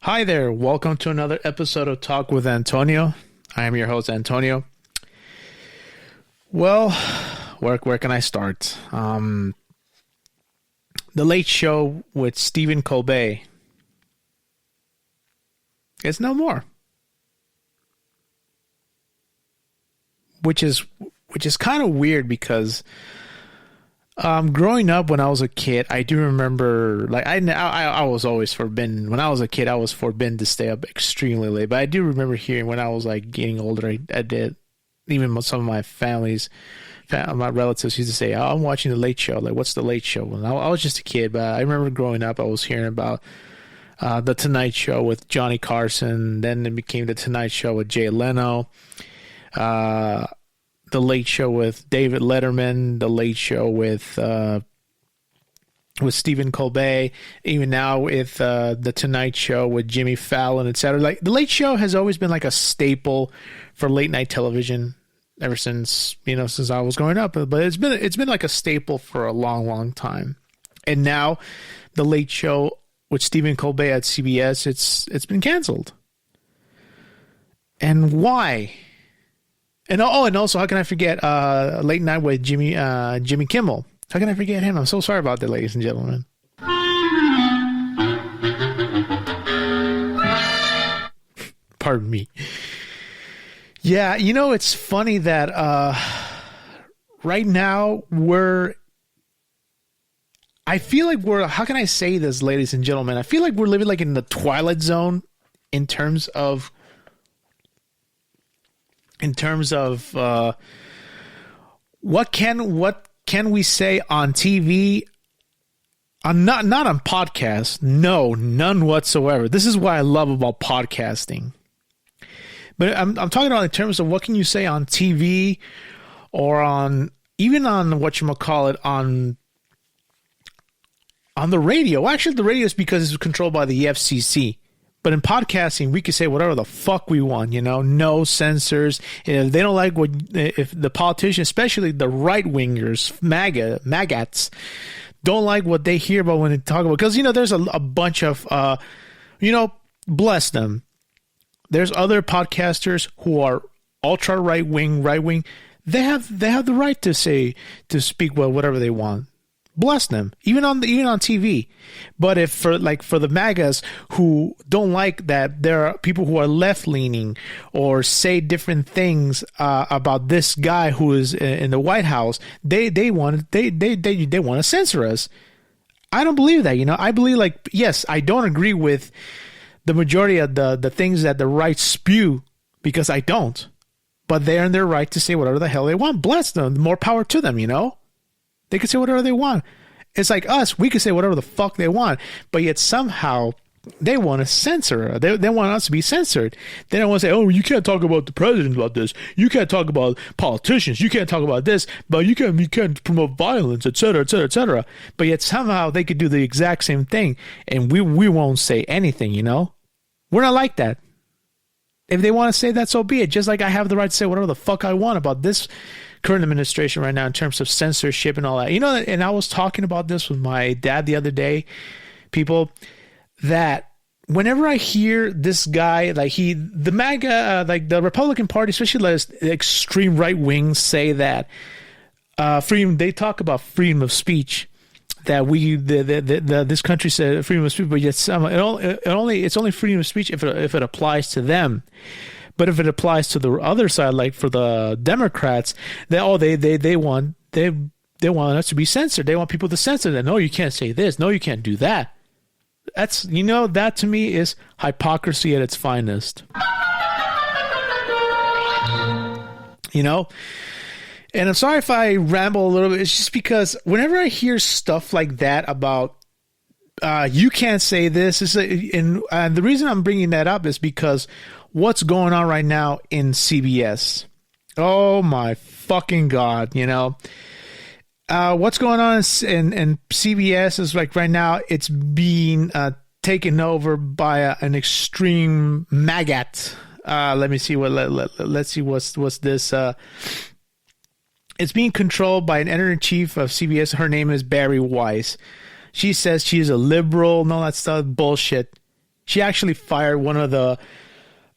Hi there, welcome to another episode of Talk with Antonio. I am your host, Antonio. Well, where can I start? The Late Show with Stephen Colbert. It's no more. Which is kind of weird because growing up when I was a kid, I do remember, like, I was always forbidden. When I was a kid, I was forbidden to stay up extremely late. But I do remember hearing when I was, like, getting older, I did. Even some of my my relatives used to say, "Oh, I'm watching The Late Show." Like, what's The Late Show? And I was just a kid, but I remember growing up, I was hearing about The Tonight Show with Johnny Carson. Then it became The Tonight Show with Jay Leno. The Late Show with David Letterman. The Late Show with Stephen Colbert. Even now with The Tonight Show with Jimmy Fallon, etc. Like, The Late Show has always been like a staple for late night television ever since I was growing up. But it's been like a staple for a long time. And now The Late Show with Stephen Colbert at CBS, it's been canceled. And why? And also, how can I forget Late Night with Jimmy Kimmel? How can I forget him? I'm so sorry about that, ladies and gentlemen. Pardon me. Yeah, it's funny that right now I feel like how can I say this, ladies and gentlemen? I feel like we're living like in the Twilight Zone in terms of what can we say on TV, not on podcasts. No, none whatsoever. This is what I love about podcasting. But I'm talking about in terms of what can you say on TV or even on on the radio. Actually, the radio is because it's controlled by the FCC. But in podcasting, we can say whatever the fuck we want, no censors. If they don't like if the politicians, especially the right wingers, maggots, don't like what they hear about when they talk about, because there's a bunch of, bless them. There's other podcasters who are ultra right wing. They have the right to speak whatever they want. Bless them, even on TV. But if for the MAGAs who don't like that, there are people who are left leaning or say different things about this guy who is in the White House, they want to censor us. I don't believe that. I believe, yes, I don't agree with the majority of the things that the right spew, because I don't. But they're in their right to say whatever the hell they want. Bless them. More power to them. They can say whatever they want. It's like us. We can say whatever the fuck they want. But yet somehow they want to censor. They want us to be censored. They don't want to say, oh, you can't talk about the president about this. You can't talk about politicians. You can't talk about this. But you can't promote violence, etc., etc., etc. But yet somehow they could do the exact same thing. And we won't say anything, We're not like that. If they want to say that, so be it. Just like I have the right to say whatever the fuck I want about this current administration right now in terms of censorship and all that. And I was talking about this with my dad the other day, people, that whenever I hear this guy, the MAGA, the Republican Party, especially the extreme right wing, say that freedom, they talk about freedom of speech, that this country said freedom of speech, but yet it's only freedom of speech if it applies to them. But if it applies to the other side, like for the Democrats, they want us to be censored. They want people to censor that. No, you can't say this. No, you can't do that. That's that to me is hypocrisy at its finest. And I'm sorry if I ramble a little bit. It's just because whenever I hear stuff like that about you can't say this, and the reason I'm bringing that up is because what's going on right now in CBS. Oh my fucking God, what's going on in CBS is like right now it's being taken over by an extreme maggot. Let me see let's see what's this. It's being controlled by an editor-in-chief of CBS. Her name is Barry Weiss. She says she is a liberal and all that stuff. Bullshit. She actually fired one of the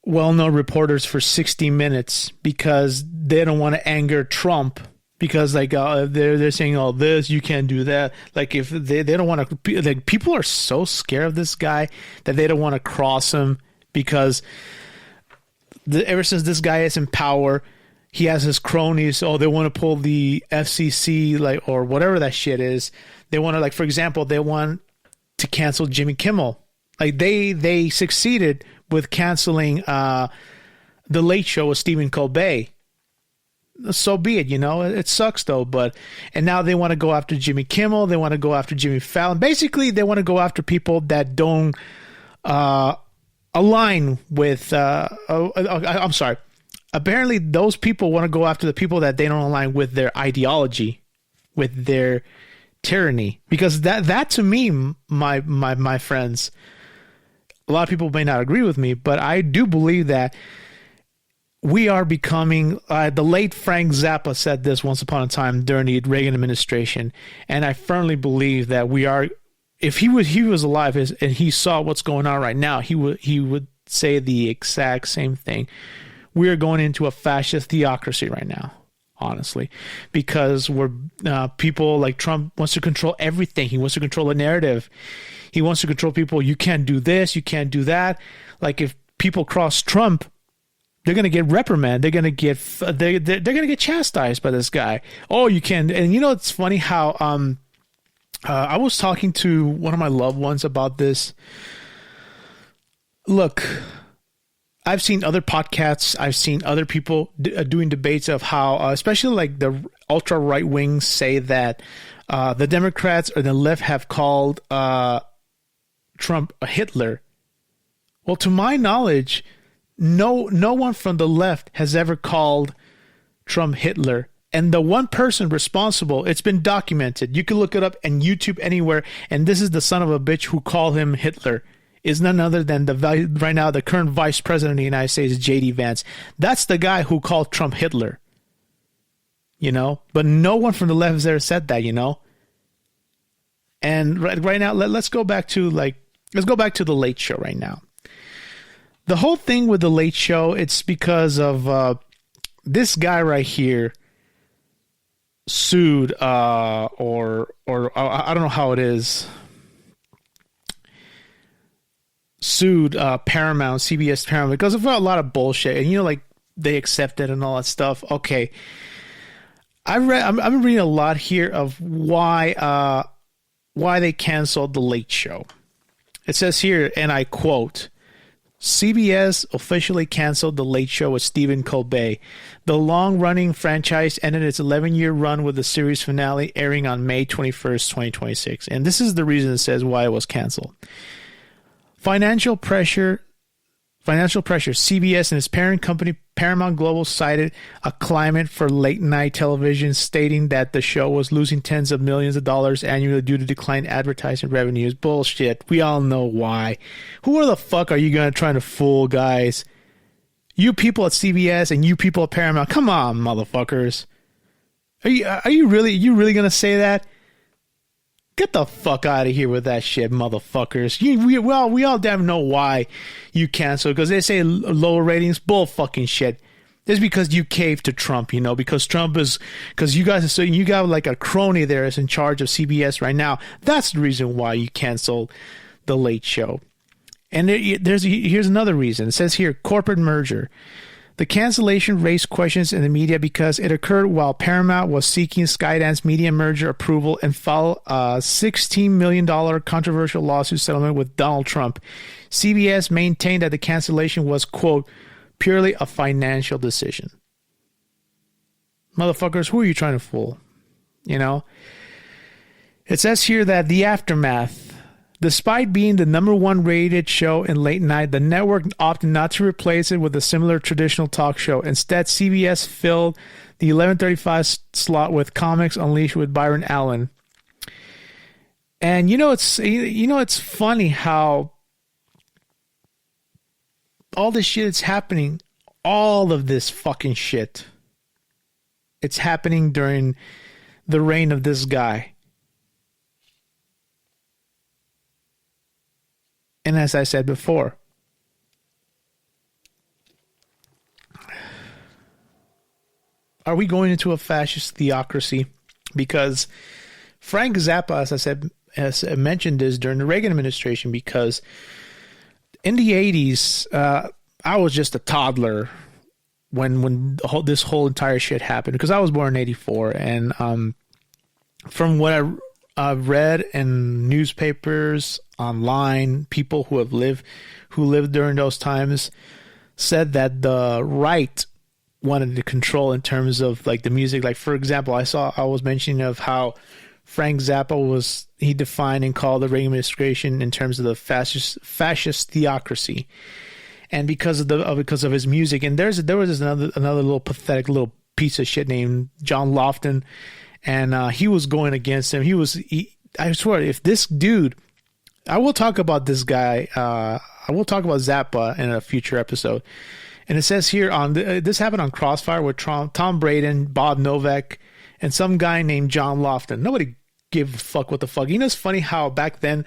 well-known reporters for 60 Minutes because they don't want to anger Trump. Because like they're saying all this, you can't do that. Like if they don't want to, like people are so scared of this guy that they don't want to cross him because ever since this guy is in power, he has his cronies. Oh, they want to pull the FCC like or whatever that shit is. They want to like, for example, they want to cancel Jimmy Kimmel. Like they succeeded with canceling the Late Show with Stephen Colbert. So be it, you know. It sucks though, and now they want to go after Jimmy Kimmel. They want to go after Jimmy Fallon. Basically, they want to go after people that don't align with. I'm sorry. Apparently, those people want to go after the people that they don't align with their ideology, with their tyranny. Because that to me, my friends, a lot of people may not agree with me, but I do believe that we are becoming, the late Frank Zappa said this once upon a time during the Reagan administration, and I firmly believe that we are, if he was alive and he saw what's going on right now, he would say the exact same thing. We are going into a fascist theocracy right now, honestly, because we're people like Trump wants to control everything. He wants to control the narrative. He wants to control people. You can't do this. You can't do that. Like if people cross Trump, they're gonna get reprimanded. They're gonna get chastised by this guy. Oh, you can. And you know it's funny how I was talking to one of my loved ones about this. Look, I've seen other podcasts. I've seen other people doing debates of how, especially like the ultra right wings, say that the Democrats or the left have called Trump a Hitler. Well, to my knowledge, no one from the left has ever called Trump Hitler. And the one person responsible, it's been documented. You can look it up on YouTube anywhere. And this is the son of a bitch who called him Hitler. Is none other than right now the current vice president of the United States, J.D. Vance. That's the guy who called Trump Hitler. You know? But no one from the left has ever said that, you know? And right now, let's go back to the Late Show right now. The whole thing with the Late Show, it's because of this guy right here sued, or I don't know how it is, sued Paramount, CBS Paramount, because of a lot of bullshit, and you know, like they accepted and all that stuff. Okay, I've been reading a lot here of why they canceled the Late Show. It says here, and I quote, CBS officially canceled The Late Show with Stephen Colbert. The long-running franchise ended its 11-year run with the series finale airing on May 21st, 2026. And this is the reason it says why it was canceled. Financial pressure. CBS and its parent company Paramount Global cited a climate for late-night television, stating that the show was losing tens of millions of dollars annually due to declined advertising revenues. Bullshit. We all know why. Who the fuck are you going to try to fool, guys? You people at CBS and you people at Paramount. Come on, motherfuckers. Are you really going to say that? Get the fuck out of here with that shit, motherfuckers. We all damn know why you cancel, because they say lower ratings. Bull fucking shit. It's because you cave to Trump, you know, because you guys are so, you got like a crony there that's in charge of CBS right now. That's the reason why you canceled The Late Show. And here's another reason. It says here, corporate merger. The cancellation raised questions in the media because it occurred while Paramount was seeking Skydance media merger approval and filed a $16 million controversial lawsuit settlement with Donald Trump. CBS maintained that the cancellation was, quote, purely a financial decision. Motherfuckers, who are you trying to fool? You know? It says here that the aftermath. Despite being the number one rated show in late night, the network opted not to replace it with a similar traditional talk show. Instead, CBS filled the 11:35 slot with Comics Unleashed with Byron Allen. And it's funny how all this shit is happening. All of this fucking shit. It's happening during the reign of this guy. And as I said before, are we going into a fascist theocracy? Because Frank Zappa, as I said, has mentioned this during the Reagan administration, because in the 80s, I was just a toddler when this whole entire shit happened, because I was born in 84. And from what I've read in newspapers, online, people who lived during those times said that the right wanted to control in terms of like the music. Like, for example, I was mentioning of how Frank Zappa he defined and called the Reagan administration in terms of the fascist theocracy, and because of his music. And there was another little pathetic little piece of shit named John Lofton, and he was going against him. I swear, if this dude, I will talk about this guy. I will talk about Zappa in a future episode. And it says here this happened on Crossfire with Tom Braden, Bob Novak, and some guy named John Lofton. Nobody gave a fuck what the fuck. You know, it's funny how back then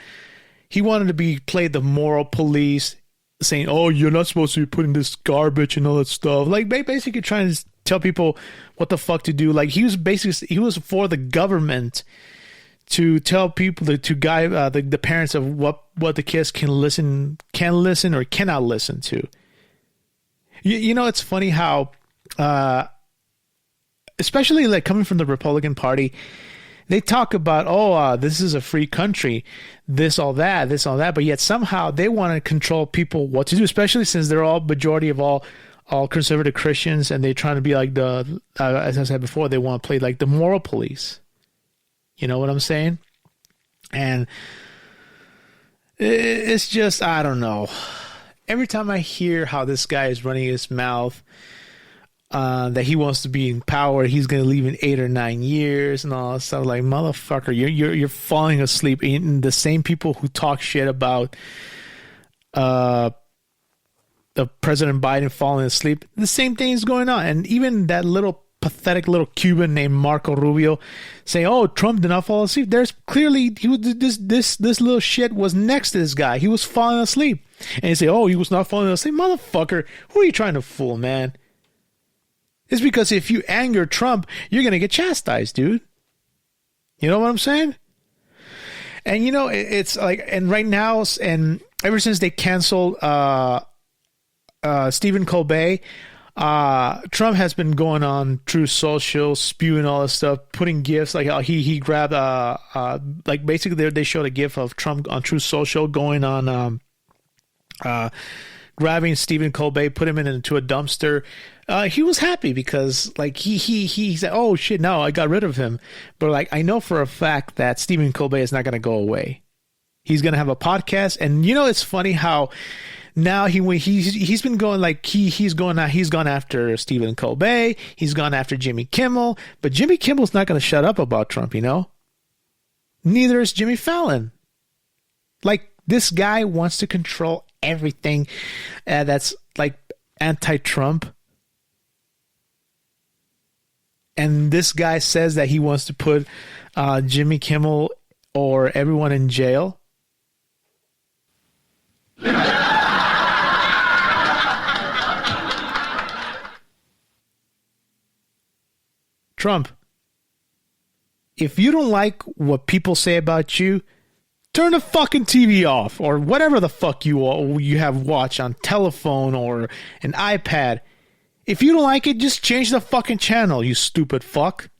he wanted to be played the moral police, saying, "Oh, you're not supposed to be putting this garbage and all that stuff." Like basically trying to tell people what the fuck to do. Like he was for the government to tell people to guide the parents of what the kids can listen or cannot listen to. You know, it's funny how, especially like coming from the Republican Party, they talk about, this is a free country, this, all that, but yet somehow they want to control people what to do, especially since they're all majority of all conservative Christians, and they're trying to be like as I said before, they want to play like the moral police. You know what I'm saying? And it's just, I don't know. Every time I hear how this guy is running his mouth, that he wants to be in power, he's going to leave in 8 or 9 years and all that stuff. Like, motherfucker, you're falling asleep. And the same people who talk shit about the President Biden falling asleep, the same thing is going on. And even that little pathetic little Cuban named Marco Rubio saying, "Oh, Trump did not fall asleep." There's clearly this little shit was next to this guy. He was falling asleep, and you say, "Oh, he was not falling asleep." Motherfucker, who are you trying to fool, man? It's because if you anger Trump, you're gonna get chastised, dude. You know what I'm saying? And you know, it's like, and right now, and ever since they canceled Stephen Colbert, Trump has been going on Truth Social, spewing all this stuff, putting gifs. Like he grabbed, like basically they showed a gif of Trump on Truth Social going on, grabbing Stephen Colbert, put him into a dumpster. He was happy because like he said, "Oh shit, no, I got rid of him." But like, I know for a fact that Stephen Colbert is not going to go away. He's going to have a podcast, and you know, it's funny how now he's been going like he's gone after Stephen Colbert, he's gone after Jimmy Kimmel, but Jimmy Kimmel's not going to shut up about Trump, you know. Neither is Jimmy Fallon. Like, this guy wants to control everything that's like anti-Trump, and this guy says that he wants to put Jimmy Kimmel or everyone in jail. Trump, if you don't like what people say about you, turn the fucking TV off, or whatever the fuck you have watched on telephone or an iPad. If you don't like it, just change the fucking channel, you stupid fuck.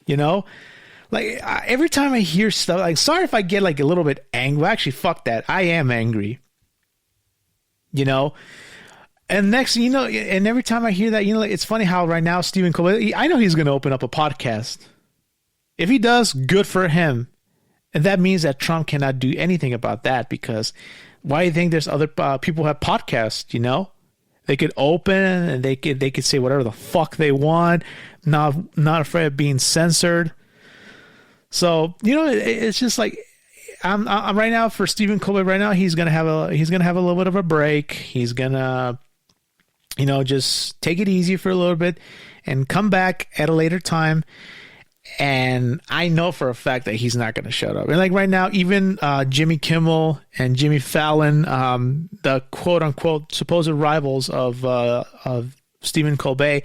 You know? Like, every time I hear stuff, like, sorry if I get like a little bit angry. Actually, fuck that. I am angry. You know? And next, you know, and every time I hear that, you know, it's funny how right now Stephen Colbert, I know he's going to open up a podcast. If he does, good for him. And that means that Trump cannot do anything about that, because why do you think there's other people who have podcasts, you know? They could open and they could say whatever the fuck they want, not afraid of being censored. So, you know, it's just like, I'm right now for Stephen Colbert right now, he's going to have a little bit of a break. He's going to, you know, just take it easy for a little bit and come back at a later time. And I know for a fact that he's not going to shut up. And like right now, even Jimmy Kimmel and Jimmy Fallon, the quote unquote supposed rivals of Stephen Colbert,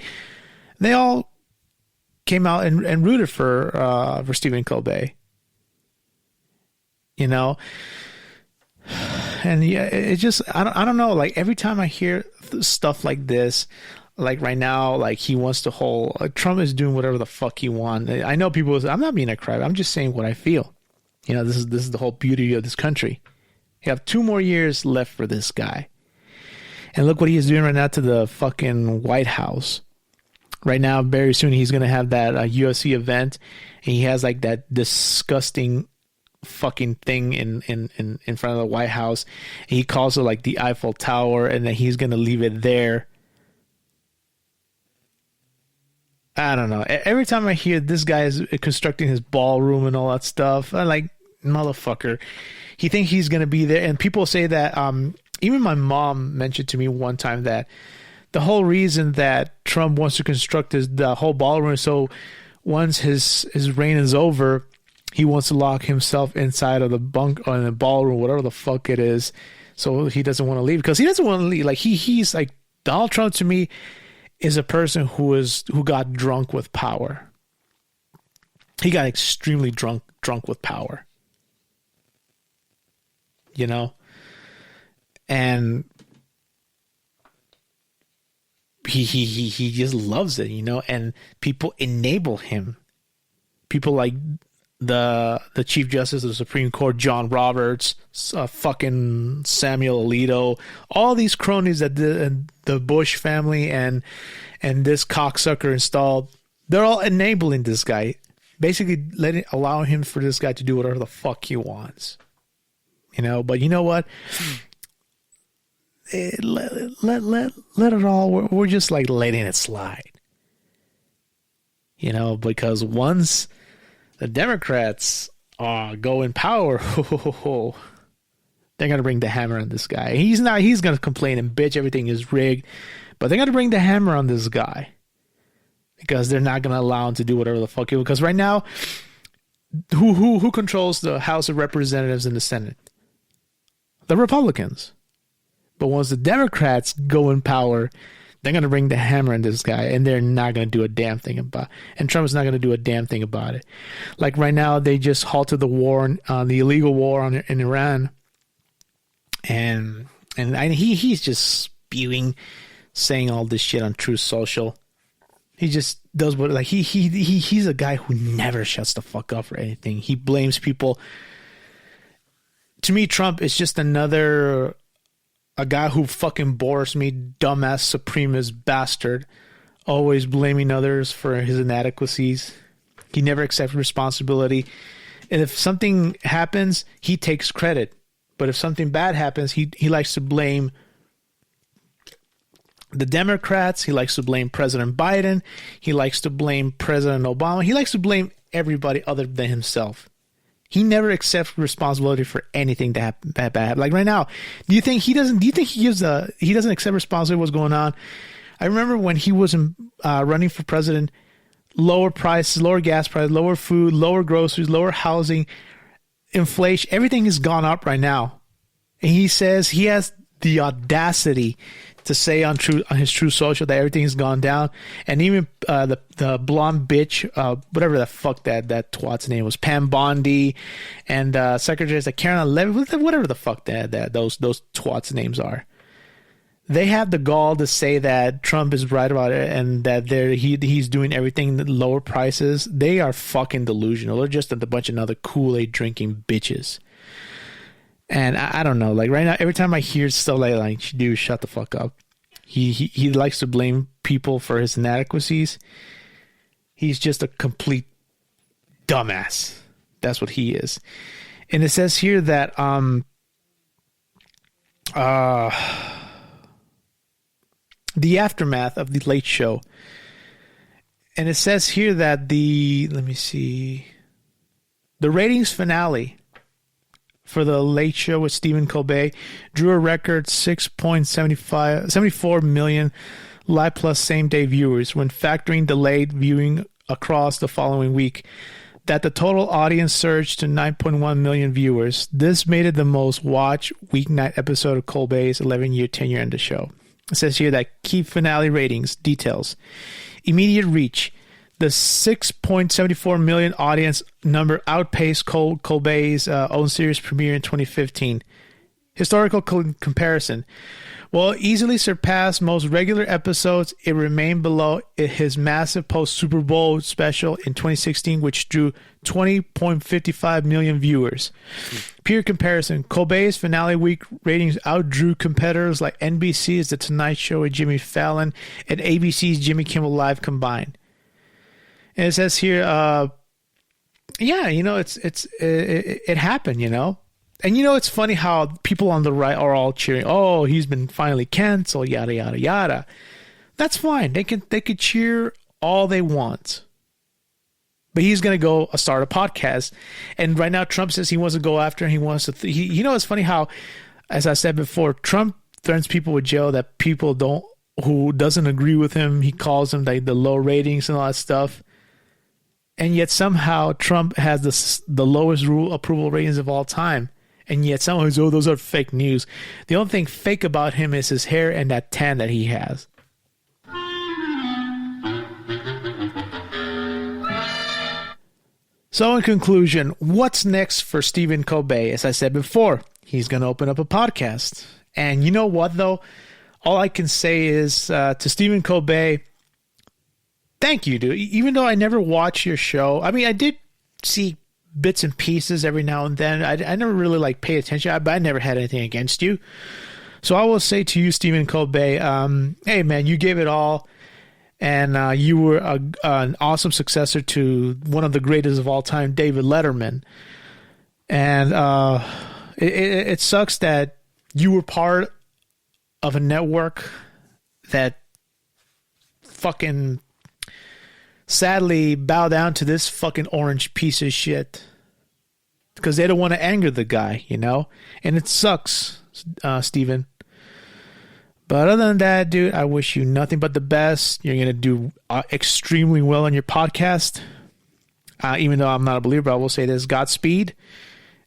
they all came out and rooted for Stephen Colbert. You know, and yeah, it just I don't know. Like every time I hear stuff like this. Like right now, like he wants to hold. Trump is doing whatever the fuck he wants. I know people. I'm not being a crab. I'm just saying what I feel. You know, this is the whole beauty of this country. You have 2 more years left for this guy, and look what he is doing right now to the fucking White House. Right now, very soon he's gonna have that UFC event, and he has like that disgusting fucking thing in front of the White House. And he calls it like the Eiffel Tower, and then he's gonna leave it there. I don't know. Every time I hear this guy is constructing his ballroom and all that stuff, I'm like, motherfucker. He thinks he's going to be there. And people say that, even my mom mentioned to me one time that the whole reason that Trump wants to construct the whole ballroom, so once his reign is over, he wants to lock himself inside of the bunk or in the ballroom, whatever the fuck it is. So he doesn't want to leave because he doesn't want to leave. Like he's like Donald Trump to me is a person who got drunk with power. He got extremely drunk with power. You know? And he just loves it, you know, and people enable him. People like the Chief Justice of the Supreme Court, John Roberts, fucking Samuel Alito, all these cronies that the Bush family and this cocksucker installed, they're all enabling this guy, basically allowing him for this guy to do whatever the fuck he wants, you know. But you know what? Let it all. We're just like letting it slide, you know, because once the Democrats go in power, they're going to bring the hammer on this guy. He's going to complain and bitch everything is rigged, but they're going to bring the hammer on this guy because they're not going to allow him to do whatever the fuck he will. Because right now, who controls the House of Representatives and the Senate? The Republicans. But once the Democrats go in power, they're going to bring the hammer on this guy, and they're not going to do a damn thing about it. And Trump's not going to do a damn thing about it. Like right now, they just halted the war, the illegal war in Iran. And he's just spewing, saying all this shit on Truth Social. He just does what, like, he's a guy who never shuts the fuck up for anything. He blames people. To me, Trump is just a guy who fucking bores me, dumbass, supremacist bastard, always blaming others for his inadequacies. He never accepts responsibility. And if something happens, he takes credit. But if something bad happens, he likes to blame the Democrats. He likes to blame President Biden. He likes to blame President Obama. He likes to blame everybody other than himself. He never accepts responsibility for anything that happened. Like right now, do you think he doesn't accept responsibility for what's going on? I remember when he was running for president, lower prices, lower gas prices, lower food, lower groceries, lower housing, inflation, everything has gone up right now. And he says he has the audacity to say on his True Social that everything has gone down. And even the blonde bitch, whatever the fuck that twat's name was, Pam Bondi, and secretaries like Karen Levy, whatever the fuck that those twats' names are. They have the gall to say that Trump is right about it and that he's doing everything at lower prices. They are fucking delusional. They're just a bunch of other Kool-Aid drinking bitches. And I don't know, like right now, every time I hear stuff like dude, shut the fuck up. He likes to blame people for his inadequacies. He's just a complete dumbass. That's what he is. And it says here that the aftermath of the Late Show. And it says here that the ratings finale for the Late Show with Stephen Colbert drew a record 6.74 million live plus same day viewers when factoring delayed viewing across the following week that the total audience surged to 9.1 million viewers. This made it the most watched weeknight episode of Colbert's 11-year tenure on the show. It says here that key finale ratings, details, immediate reach. The 6.74 million audience number outpaced Colbert's own series premiere in 2015. Historical comparison. While it easily surpassed most regular episodes, it remained below his massive post-Super Bowl special in 2016, which drew 20.55 million viewers. Peer comparison. Colbert's finale week ratings outdrew competitors like NBC's The Tonight Show with Jimmy Fallon and ABC's Jimmy Kimmel Live combined. And it says here, it happened, you know. And it's funny how people on the right are all cheering. Oh, he's been finally canceled, yada yada yada. That's fine. They could cheer all they want. But he's gonna go start a podcast. And right now, Trump says he wants to go after. And he wants to. It's funny how, as I said before, Trump threatens people with jail that people who doesn't agree with him. He calls them like the low ratings and all that stuff. And yet somehow Trump has the lowest approval ratings of all time. And yet someone who's, those are fake news. The only thing fake about him is his hair and that tan that he has. So in conclusion, what's next for Stephen Colbert? As I said before, he's going to open up a podcast. And you know what, though? All I can say is to Stephen Colbert, thank you, dude. Even though I never watched your show. I mean, I did see bits and pieces every now and then. I never really paid attention, but I never had anything against you. So I will say to you, Stephen Colbert, hey, man, you gave it all. And you were an awesome successor to one of the greatest of all time, David Letterman. And it sucks that you were part of a network that fucking sadly bow down to this fucking orange piece of shit because they don't want to anger the guy, you know? And it sucks, Steven. But other than that, dude, I wish you nothing but the best. You're going to do extremely well on your podcast. Even though I'm not a believer, I will say this, Godspeed.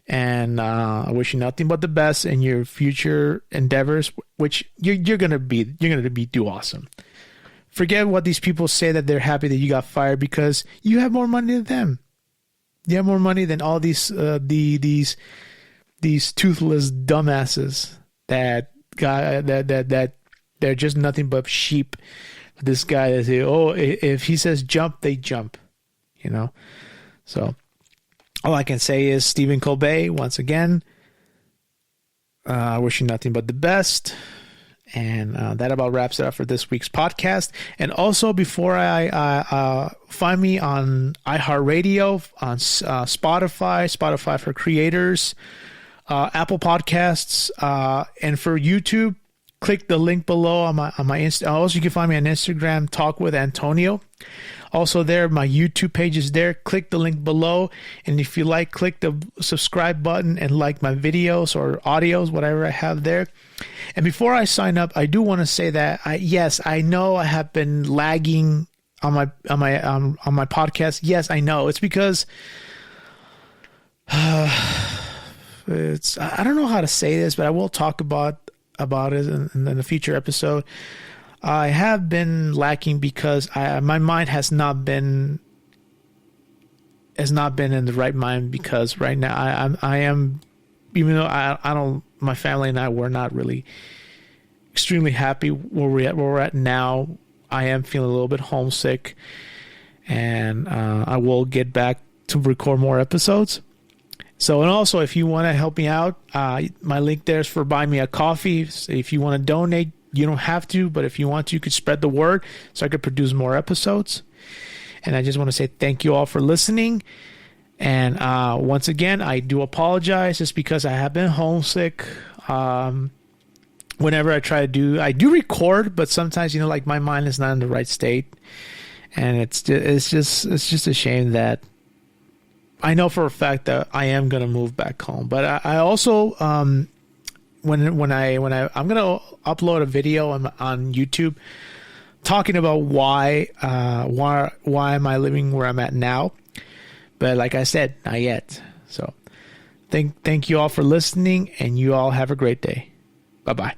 And I wish you nothing but the best in your future endeavors, which you're going to do awesome. Forget what these people say that they're happy that you got fired because you have more money than them. You have more money than all these toothless dumbasses that they're just nothing but sheep. This guy that say, oh, if he says jump, they jump. You know. So all I can say is Stephen Colbert once again. I wish you nothing but the best. And that about wraps it up for this week's podcast. And also, before I find me on iHeartRadio, on Spotify for creators, Apple Podcasts, and for YouTube, click the link below on my Insta. Also, you can find me on Instagram, Talk with Antonio. Also there, my YouTube page is there. Click the link below. And if you like, click the subscribe button and like my videos or audios, whatever I have there. And before I sign up, I do want to say that I know I have been lagging on my podcast. Yes, I know. It's because it's, I don't know how to say this, but I will talk about it in a future episode. I have been lacking because my mind has not been in the right mind, because right now I am, even though I don't, my family and I were not really extremely happy where we're at now. I am feeling a little bit homesick, and I will get back to record more episodes. So, and also, if you want to help me out, my link there is for Buy Me a Coffee. So if you want to donate, you don't have to, but if you want to, you could spread the word so I could produce more episodes. And I just want to say thank you all for listening. And once again, I do apologize just because I have been homesick. Whenever I try to I do record, but sometimes, my mind is not in the right state. And it's just a shame that I know for a fact that I am going to move back home. But I also, when I'm going to upload a video on YouTube talking about why am I living where I'm at now. But like I said, not yet. So thank you all for listening, and you all have a great day. Bye-bye.